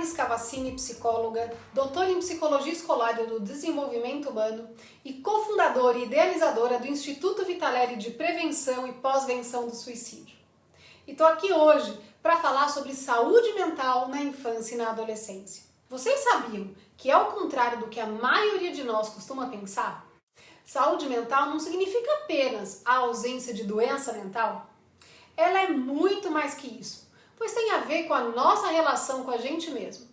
Laís Cavassini, psicóloga, doutora em Psicologia Escolar e do Desenvolvimento Humano e cofundadora e idealizadora do Instituto Vitaleri de Prevenção e Pós-Venção do Suicídio. E estou aqui hoje para falar sobre saúde mental na infância e na adolescência. Vocês sabiam que, ao contrário do que a maioria de nós costuma pensar, saúde mental não significa apenas a ausência de doença mental? Ela é muito mais que isso, pois tem a ver com a nossa relação com a gente mesmo.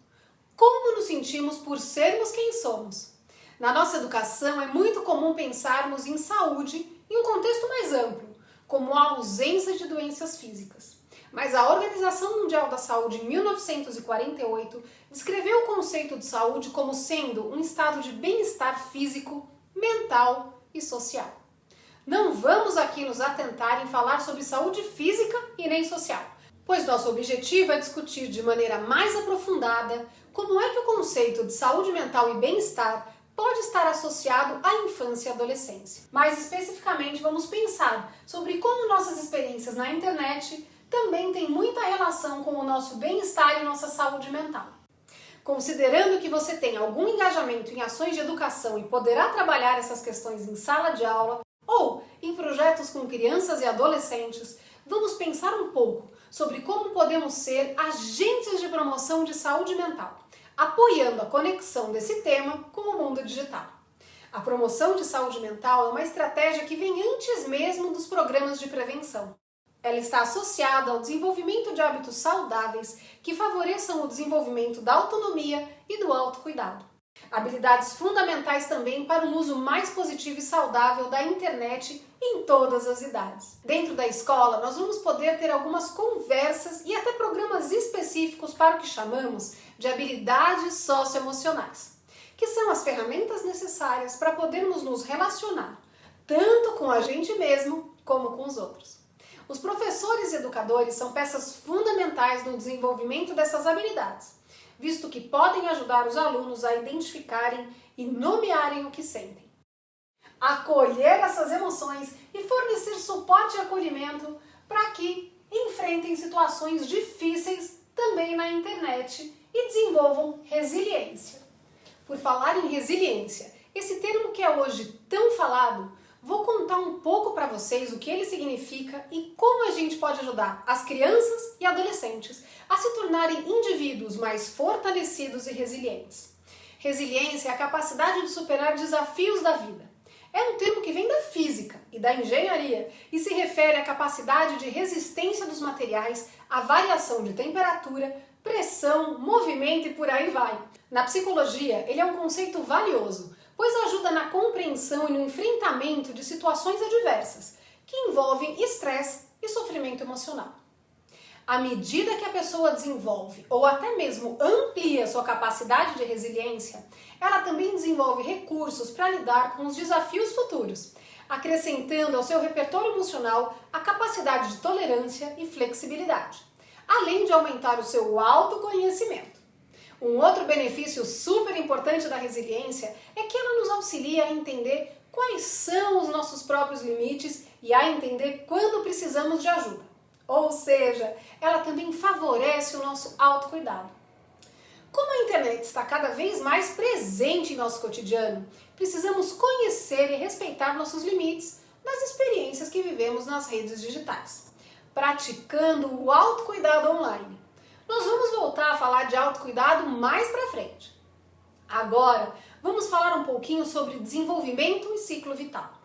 Como nos sentimos por sermos quem somos? Na nossa educação é muito comum pensarmos em saúde em um contexto mais amplo, como a ausência de doenças físicas. Mas a Organização Mundial da Saúde, em 1948, descreveu o conceito de saúde como sendo um estado de bem-estar físico, mental e social. Não vamos aqui nos atentar em falar sobre saúde física e nem social, pois nosso objetivo é discutir de maneira mais aprofundada como é que o conceito de saúde mental e bem-estar pode estar associado à infância e adolescência. Mais especificamente, vamos pensar sobre como nossas experiências na internet também têm muita relação com o nosso bem-estar e nossa saúde mental. Considerando que você tem algum engajamento em ações de educação e poderá trabalhar essas questões em sala de aula ou em projetos com crianças e adolescentes, vamos pensar um pouco sobre como podemos ser agentes de promoção de saúde mental, apoiando a conexão desse tema com o mundo digital. A promoção de saúde mental é uma estratégia que vem antes mesmo dos programas de prevenção. Ela está associada ao desenvolvimento de hábitos saudáveis que favoreçam o desenvolvimento da autonomia e do autocuidado. Habilidades fundamentais também para um uso mais positivo e saudável da internet em todas as idades. Dentro da escola, nós vamos poder ter algumas conversas e até programas específicos para o que chamamos de habilidades socioemocionais, que são as ferramentas necessárias para podermos nos relacionar, tanto com a gente mesmo como com os outros. Os professores e educadores são peças fundamentais no desenvolvimento dessas habilidades, visto que podem ajudar os alunos a identificarem e nomearem o que sentem, acolher essas emoções e fornecer suporte e acolhimento para que enfrentem situações difíceis também na internet e desenvolvam resiliência. Por falar em resiliência, esse termo que é hoje tão falado, vou contar um pouco para vocês o que ele significa e como a gente pode ajudar as crianças e adolescentes a se tornarem indivíduos mais fortalecidos e resilientes. Resiliência é a capacidade de superar desafios da vida. É um termo que vem da física e da engenharia e se refere à capacidade de resistência dos materiais à variação de temperatura, pressão, movimento e por aí vai. Na psicologia, ele é um conceito valioso, pois ajuda na compreensão e no enfrentamento de situações adversas, que envolvem estresse e sofrimento emocional. À medida que a pessoa desenvolve ou até mesmo amplia sua capacidade de resiliência, ela também desenvolve recursos para lidar com os desafios futuros, acrescentando ao seu repertório emocional a capacidade de tolerância e flexibilidade, além de aumentar o seu autoconhecimento. Um outro benefício super importante da resiliência é que ela nos auxilia a entender quais são os nossos próprios limites e a entender quando precisamos de ajuda. Ou seja, ela também favorece o nosso autocuidado. Como a internet está cada vez mais presente em nosso cotidiano, precisamos conhecer e respeitar nossos limites nas experiências que vivemos nas redes digitais, praticando o autocuidado online. Nós vamos voltar a falar de autocuidado mais pra frente. Agora, vamos falar um pouquinho sobre desenvolvimento e ciclo vital.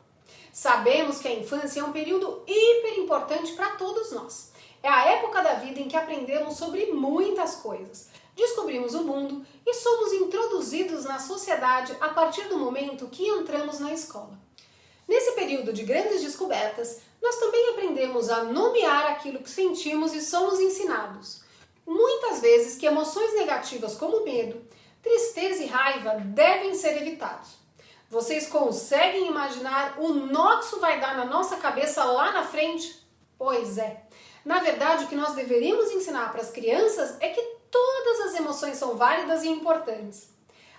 Sabemos que a infância é um período hiper importante para todos nós. É a época da vida em que aprendemos sobre muitas coisas, descobrimos o mundo e somos introduzidos na sociedade a partir do momento que entramos na escola. Nesse período de grandes descobertas, nós também aprendemos a nomear aquilo que sentimos e somos ensinados. Muitas vezes que emoções negativas como medo, tristeza e raiva devem ser evitados. Vocês conseguem imaginar o nó que isso vai dar na nossa cabeça lá na frente? Pois é. Na verdade, o que nós deveríamos ensinar para as crianças é que todas as emoções são válidas e importantes.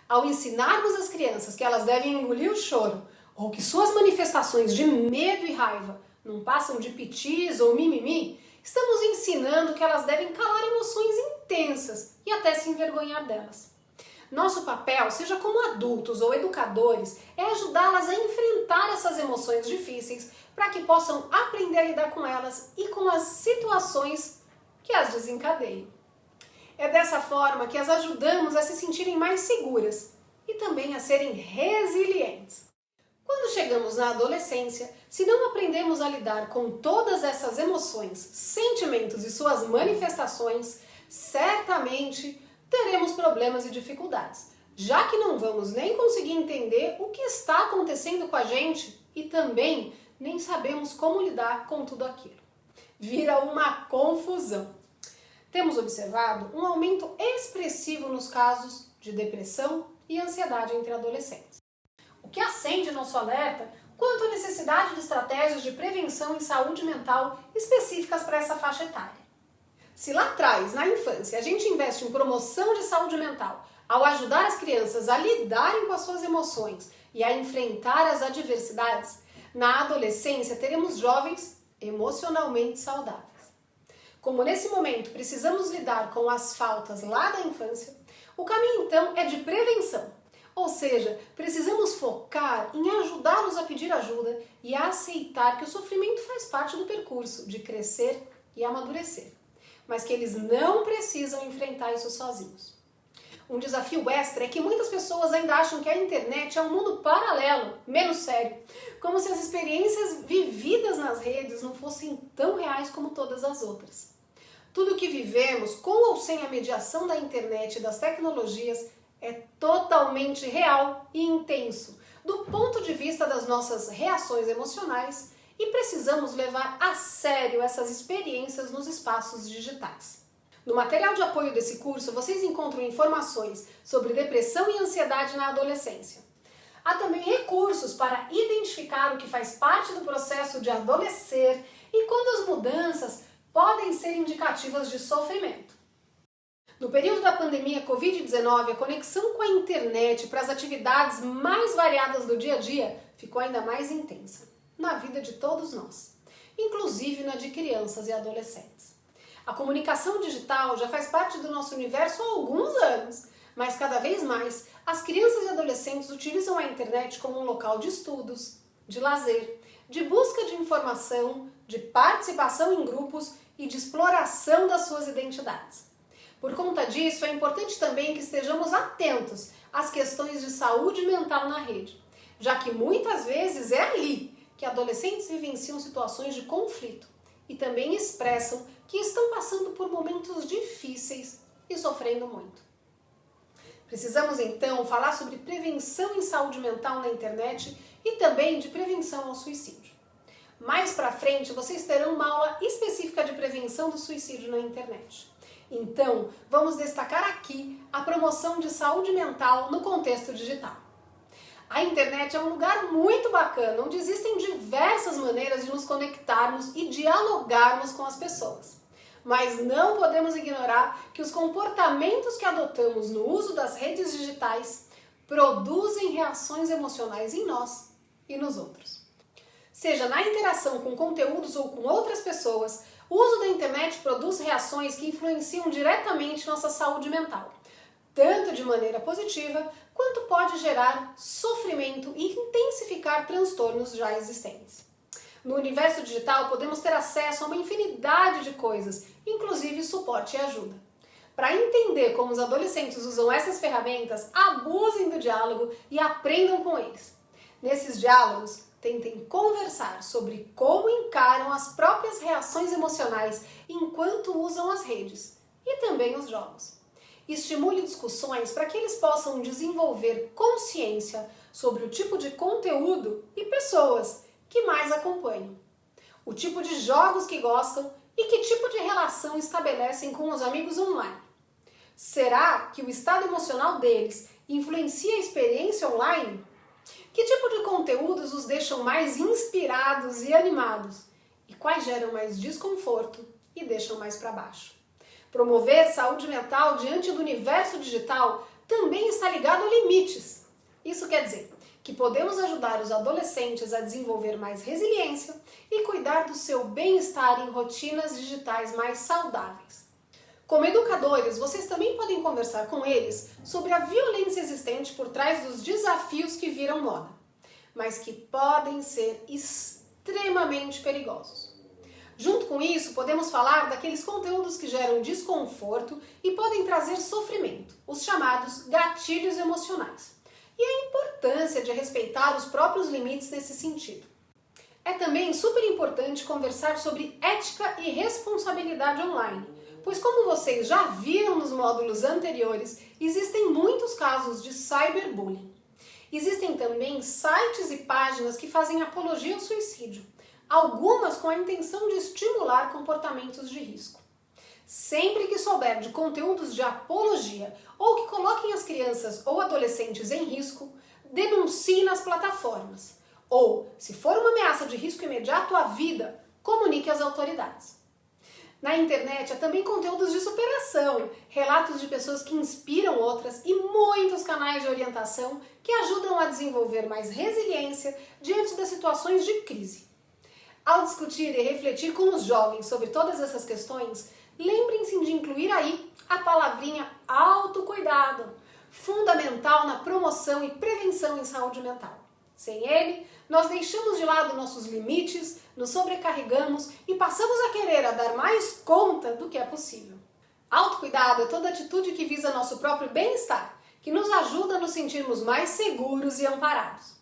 Ao ensinarmos as crianças que elas devem engolir o choro, ou que suas manifestações de medo e raiva não passam de pitis ou mimimi, estamos ensinando que elas devem calar emoções intensas e até se envergonhar delas. Nosso papel, seja como adultos ou educadores, é ajudá-las a enfrentar essas emoções difíceis para que possam aprender a lidar com elas e com as situações que as desencadeiam. É dessa forma que as ajudamos a se sentirem mais seguras e também a serem resilientes. Quando chegamos na adolescência, se não aprendemos a lidar com todas essas emoções, sentimentos e suas manifestações, certamente teremos problemas e dificuldades, já que não vamos nem conseguir entender o que está acontecendo com a gente e também nem sabemos como lidar com tudo aquilo. Vira uma confusão. Temos observado um aumento expressivo nos casos de depressão e ansiedade entre adolescentes, o que acende nosso alerta quanto à necessidade de estratégias de prevenção em saúde mental específicas para essa faixa etária. Se lá atrás, na infância, a gente investe em promoção de saúde mental, ao ajudar as crianças a lidarem com as suas emoções e a enfrentar as adversidades, na adolescência teremos jovens emocionalmente saudáveis. Como nesse momento precisamos lidar com as faltas lá da infância, o caminho então é de prevenção, ou seja, precisamos focar em ajudá-los a pedir ajuda e a aceitar que o sofrimento faz parte do percurso de crescer e amadurecer, mas que eles não precisam enfrentar isso sozinhos. Um desafio extra é que muitas pessoas ainda acham que a internet é um mundo paralelo, menos sério, como se as experiências vividas nas redes não fossem tão reais como todas as outras. Tudo o que vivemos, com ou sem a mediação da internet e das tecnologias, é totalmente real e intenso, do ponto de vista das nossas reações emocionais, e precisamos levar a sério essas experiências nos espaços digitais. No material de apoio desse curso, vocês encontram informações sobre depressão e ansiedade na adolescência. Há também recursos para identificar o que faz parte do processo de adolescer e quando as mudanças podem ser indicativas de sofrimento. No período da pandemia Covid-19, a conexão com a internet para as atividades mais variadas do dia a dia ficou ainda mais intensa na vida de todos nós, inclusive na de crianças e adolescentes. A comunicação digital já faz parte do nosso universo há alguns anos, mas cada vez mais as crianças e adolescentes utilizam a internet como um local de estudos, de lazer, de busca de informação, de participação em grupos e de exploração das suas identidades. Por conta disso, é importante também que estejamos atentos às questões de saúde mental na rede, já que muitas vezes é ali que adolescentes vivenciam situações de conflito e também expressam que estão passando por momentos difíceis e sofrendo muito. Precisamos então falar sobre prevenção em saúde mental na internet e também de prevenção ao suicídio. Mais para frente vocês terão uma aula específica de prevenção do suicídio na internet. Então, vamos destacar aqui a promoção de saúde mental no contexto digital. A internet é um lugar muito bacana, onde existem diversas maneiras de nos conectarmos e dialogarmos com as pessoas. Mas não podemos ignorar que os comportamentos que adotamos no uso das redes digitais produzem reações emocionais em nós e nos outros. Seja na interação com conteúdos ou com outras pessoas, o uso da internet produz reações que influenciam diretamente nossa saúde mental, tanto de maneira positiva, quanto pode gerar sofrimento e intensificar transtornos já existentes. No universo digital, podemos ter acesso a uma infinidade de coisas, inclusive suporte e ajuda. Para entender como os adolescentes usam essas ferramentas, abusem do diálogo e aprendam com eles. Nesses diálogos, tentem conversar sobre como encaram as próprias reações emocionais enquanto usam as redes e também os jogos. Estimule discussões para que eles possam desenvolver consciência sobre o tipo de conteúdo e pessoas que mais acompanham, o tipo de jogos que gostam e que tipo de relação estabelecem com os amigos online. Será que o estado emocional deles influencia a experiência online? Que tipo de conteúdos os deixam mais inspirados e animados? E quais geram mais desconforto e deixam mais para baixo? Promover saúde mental diante do universo digital também está ligado a limites. Isso quer dizer que podemos ajudar os adolescentes a desenvolver mais resiliência e cuidar do seu bem-estar em rotinas digitais mais saudáveis. Como educadores, vocês também podem conversar com eles sobre a violência existente por trás dos desafios que viram moda, mas que podem ser extremamente perigosos. Junto com isso, podemos falar daqueles conteúdos que geram desconforto e podem trazer sofrimento, os chamados gatilhos emocionais, e a importância de respeitar os próprios limites nesse sentido. É também super importante conversar sobre ética e responsabilidade online, pois como vocês já viram nos módulos anteriores, existem muitos casos de cyberbullying. Existem também sites e páginas que fazem apologia ao suicídio, algumas com a intenção de estimular comportamentos de risco. Sempre que souber de conteúdos de apologia ou que coloquem as crianças ou adolescentes em risco, denuncie nas plataformas. Ou, se for uma ameaça de risco imediato à vida, comunique às autoridades. Na internet há também conteúdos de superação, relatos de pessoas que inspiram outras e muitos canais de orientação que ajudam a desenvolver mais resiliência diante das situações de crise. Ao discutir e refletir com os jovens sobre todas essas questões, lembrem-se de incluir aí a palavrinha autocuidado, fundamental na promoção e prevenção em saúde mental. Sem ele, nós deixamos de lado nossos limites, nos sobrecarregamos e passamos a querer dar mais conta do que é possível. Autocuidado é toda atitude que visa nosso próprio bem-estar, que nos ajuda a nos sentirmos mais seguros e amparados.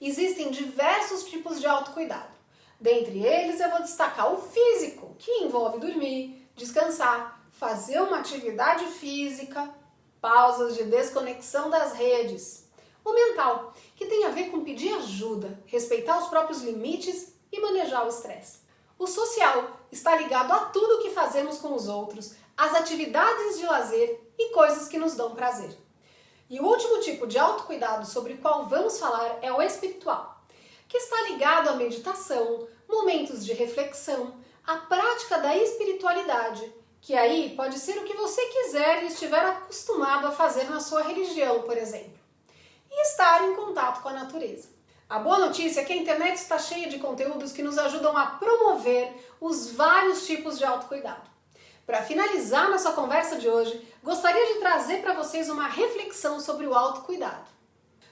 Existem diversos tipos de autocuidado. Dentre eles, eu vou destacar o físico, que envolve dormir, descansar, fazer uma atividade física, pausas de desconexão das redes. O mental, que tem a ver com pedir ajuda, respeitar os próprios limites e manejar o estresse. O social está ligado a tudo o que fazemos com os outros, às atividades de lazer e coisas que nos dão prazer. E o último tipo de autocuidado sobre o qual vamos falar é o espiritual, que está ligado à meditação, momentos de reflexão, à prática da espiritualidade, que aí pode ser o que você quiser e estiver acostumado a fazer na sua religião, por exemplo, e estar em contato com a natureza. A boa notícia é que a internet está cheia de conteúdos que nos ajudam a promover os vários tipos de autocuidado. Para finalizar nossa conversa de hoje, gostaria de trazer para vocês uma reflexão sobre o autocuidado.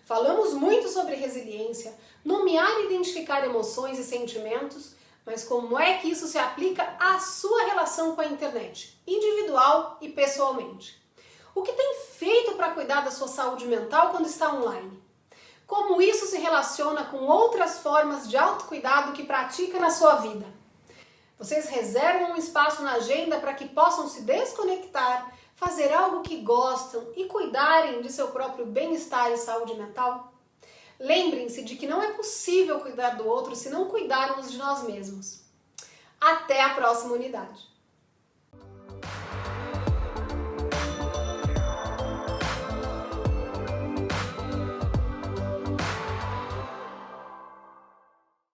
Falamos muito sobre resiliência, nomear e identificar emoções e sentimentos, mas como é que isso se aplica à sua relação com a internet, individual e pessoalmente? O que tem feito para cuidar da sua saúde mental quando está online? Como isso se relaciona com outras formas de autocuidado que pratica na sua vida? Vocês reservam um espaço na agenda para que possam se desconectar, fazer algo que gostam e cuidarem de seu próprio bem-estar e saúde mental? Lembrem-se de que não é possível cuidar do outro se não cuidarmos de nós mesmos. Até a próxima unidade!